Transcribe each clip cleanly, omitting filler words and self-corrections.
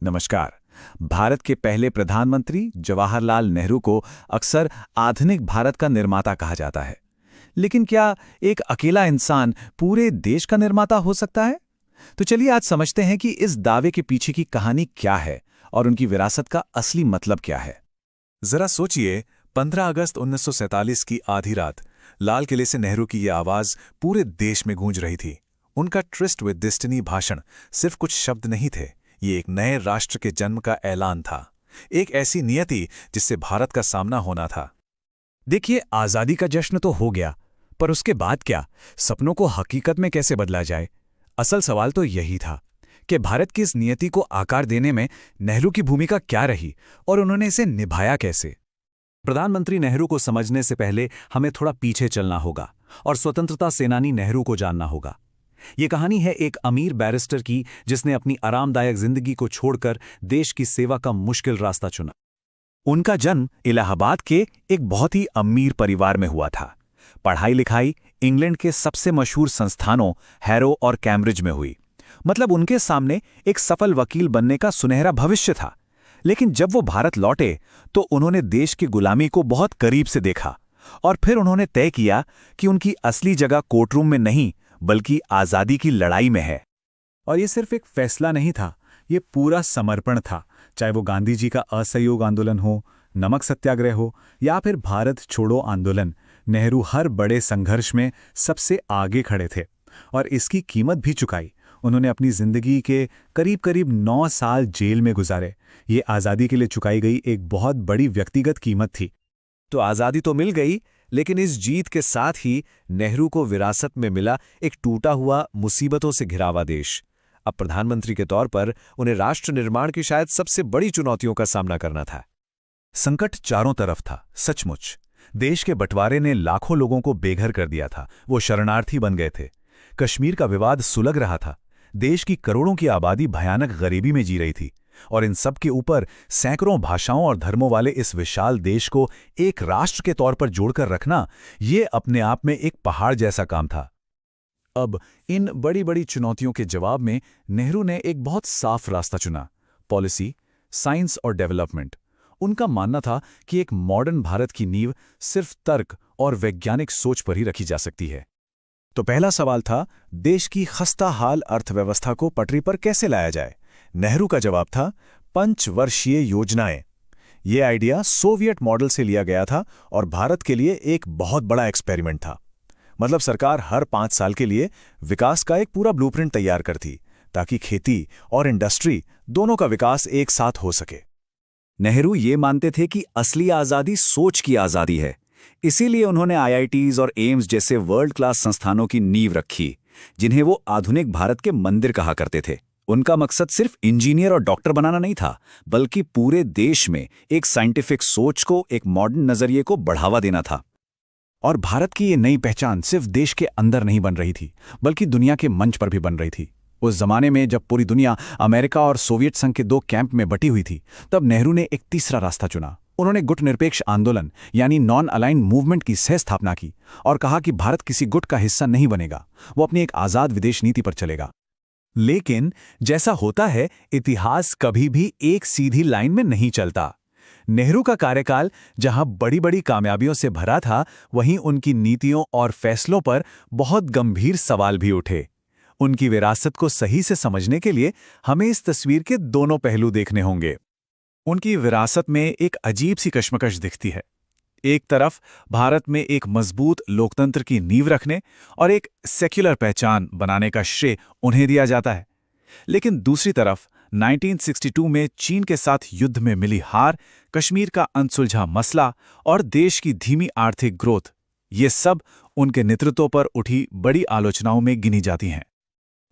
नमस्कार। भारत के पहले प्रधानमंत्री जवाहरलाल नेहरू को अक्सर आधुनिक भारत का निर्माता कहा जाता है। लेकिन क्या एक अकेला इंसान पूरे देश का निर्माता हो सकता है? तो चलिए आज समझते हैं कि इस दावे के पीछे की कहानी क्या है और उनकी विरासत का असली मतलब क्या है। जरा सोचिए, 15 अगस्त 1947 की आधी रात लाल किले से नेहरू की ये आवाज पूरे देश में गूंज रही थी। उनका ट्रिस्ट विद डेस्टिनी भाषण सिर्फ कुछ शब्द नहीं थे, ये एक नए राष्ट्र के जन्म का ऐलान था, एक ऐसी नियति जिससे भारत का सामना होना था। देखिए, आजादी का जश्न तो हो गया, पर उसके बाद क्या? सपनों को हकीकत में कैसे बदला जाए? असल सवाल तो यही था कि भारत की इस नियति को आकार देने में नेहरू की भूमिका क्या रही और उन्होंने इसे निभाया कैसे। प्रधानमंत्री नेहरू को समझने से पहले हमें थोड़ा पीछे चलना होगा और स्वतंत्रता सेनानी नेहरू को जानना होगा। ये कहानी है एक अमीर बैरिस्टर की, जिसने अपनी आरामदायक जिंदगी को छोड़कर देश की सेवा का मुश्किल रास्ता चुना। उनका जन्म इलाहाबाद के एक बहुत ही अमीर परिवार में हुआ था। पढ़ाई लिखाई इंग्लैंड के सबसे मशहूर संस्थानों हैरो और कैम्ब्रिज में हुई। मतलब उनके सामने एक सफल वकील बनने का सुनहरा भविष्य था। लेकिन जब वो भारत लौटे तो उन्होंने देश की गुलामी को बहुत करीब से देखा और फिर उन्होंने तय किया कि उनकी असली जगह कोर्टरूम में नहीं बल्कि आज़ादी की लड़ाई में है। और ये सिर्फ एक फैसला नहीं था, ये पूरा समर्पण था। चाहे वो गांधी जी का असहयोग आंदोलन हो, नमक सत्याग्रह हो या फिर भारत छोड़ो आंदोलन, नेहरू हर बड़े संघर्ष में सबसे आगे खड़े थे और इसकी कीमत भी चुकाई। उन्होंने अपनी जिंदगी के करीब करीब 9 साल जेल में गुजारे। ये आज़ादी के लिए चुकाई गई एक बहुत बड़ी व्यक्तिगत कीमत थी। तो आज़ादी तो मिल गई, लेकिन इस जीत के साथ ही नेहरू को विरासत में मिला एक टूटा हुआ, मुसीबतों से घिरा हुआ देश। अब प्रधानमंत्री के तौर पर उन्हें राष्ट्र निर्माण की शायद सबसे बड़ी चुनौतियों का सामना करना था। संकट चारों तरफ था, सचमुच। देश के बंटवारे ने लाखों लोगों को बेघर कर दिया था, वो शरणार्थी बन गए थे। कश्मीर का विवाद सुलग रहा था। देश की करोड़ों की आबादी भयानक गरीबी में जी रही थी और इन सब के ऊपर सैकड़ों भाषाओं और धर्मों वाले इस विशाल देश को एक राष्ट्र के तौर पर जोड़कर रखना, ये अपने आप में एक पहाड़ जैसा काम था। अब इन बड़ी बड़ी चुनौतियों के जवाब में नेहरू ने एक बहुत साफ रास्ता चुना, पॉलिसी, साइंस और डेवलपमेंट। उनका मानना था कि एक मॉडर्न भारत की नींव सिर्फ तर्क और वैज्ञानिक सोच पर ही रखी जा सकती है। तो पहला सवाल था, देश की खस्ता हाल अर्थव्यवस्था को पटरी पर कैसे लाया जाए? नेहरू का जवाब था, पंचवर्षीय योजनाएं। ये आइडिया सोवियत मॉडल से लिया गया था और भारत के लिए एक बहुत बड़ा एक्सपेरिमेंट था। मतलब सरकार हर 5 साल के लिए विकास का एक पूरा ब्लूप्रिंट तैयार करती, ताकि खेती और इंडस्ट्री दोनों का विकास एक साथ हो सके। नेहरू ये मानते थे कि असली आज़ादी सोच की आज़ादी है। इसीलिए उन्होंने आईआईटीज और एम्स जैसे वर्ल्ड क्लास संस्थानों की नींव रखी, जिन्हें वो आधुनिक भारत के मंदिर कहा करते थे। उनका मकसद सिर्फ इंजीनियर और डॉक्टर बनाना नहीं था, बल्कि पूरे देश में एक साइंटिफिक सोच को, एक मॉडर्न नजरिए को बढ़ावा देना था। और भारत की ये नई पहचान सिर्फ देश के अंदर नहीं बन रही थी, बल्कि दुनिया के मंच पर भी बन रही थी। उस जमाने में जब पूरी दुनिया अमेरिका और सोवियत संघ के 2 कैंप में बटी हुई थी, तब नेहरू ने एक तीसरा रास्ता चुना। उन्होंने गुट निरपेक्ष आंदोलन यानी नॉन अलाइंड मूवमेंट की सह स्थापना की और कहा कि भारत किसी गुट का हिस्सा नहीं बनेगा, वो अपनी एक आज़ाद विदेश नीति पर चलेगा। लेकिन जैसा होता है, इतिहास कभी भी एक सीधी लाइन में नहीं चलता। नेहरू का कार्यकाल जहां बड़ी बड़ी कामयाबियों से भरा था, वहीं उनकी नीतियों और फैसलों पर बहुत गंभीर सवाल भी उठे। उनकी विरासत को सही से समझने के लिए हमें इस तस्वीर के दोनों पहलू देखने होंगे। उनकी विरासत में एक अजीब सी कश्मकश दिखती है। एक तरफ भारत में एक मजबूत लोकतंत्र की नींव रखने और एक सेक्युलर पहचान बनाने का श्रेय उन्हें दिया जाता है, लेकिन दूसरी तरफ 1962 में चीन के साथ युद्ध में मिली हार, कश्मीर का अनसुलझा मसला और देश की धीमी आर्थिक ग्रोथ, ये सब उनके नेतृत्व पर उठी बड़ी आलोचनाओं में गिनी जाती हैं।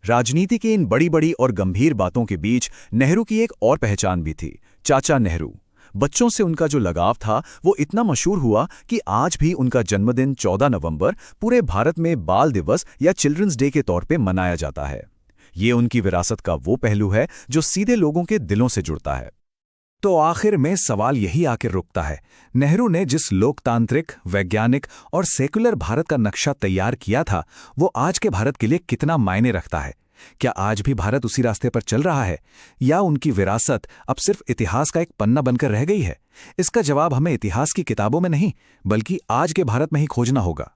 राजनीति की इन बड़ी बड़ी और गंभीर बातों के बीच नेहरू की एक और पहचान भी थी, चाचा नेहरू। बच्चों से उनका जो लगाव था वो इतना मशहूर हुआ कि आज भी उनका जन्मदिन 14 नवंबर पूरे भारत में बाल दिवस या चिल्ड्रंस डे के तौर पे मनाया जाता है। ये उनकी विरासत का वो पहलू है जो सीधे लोगों के दिलों से जुड़ता है। तो आखिर में सवाल यही आकर रुकता है, नेहरू ने जिस लोकतांत्रिक, वैज्ञानिक और सेकुलर भारत का नक्शा तैयार किया था, वो आज के भारत के लिए कितना मायने रखता है? क्या आज भी भारत उसी रास्ते पर चल रहा है, या उनकी विरासत अब सिर्फ इतिहास का एक पन्ना बनकर रह गई है? इसका जवाब हमें इतिहास की किताबों में नहीं, बल्कि आज के भारत में ही खोजना होगा।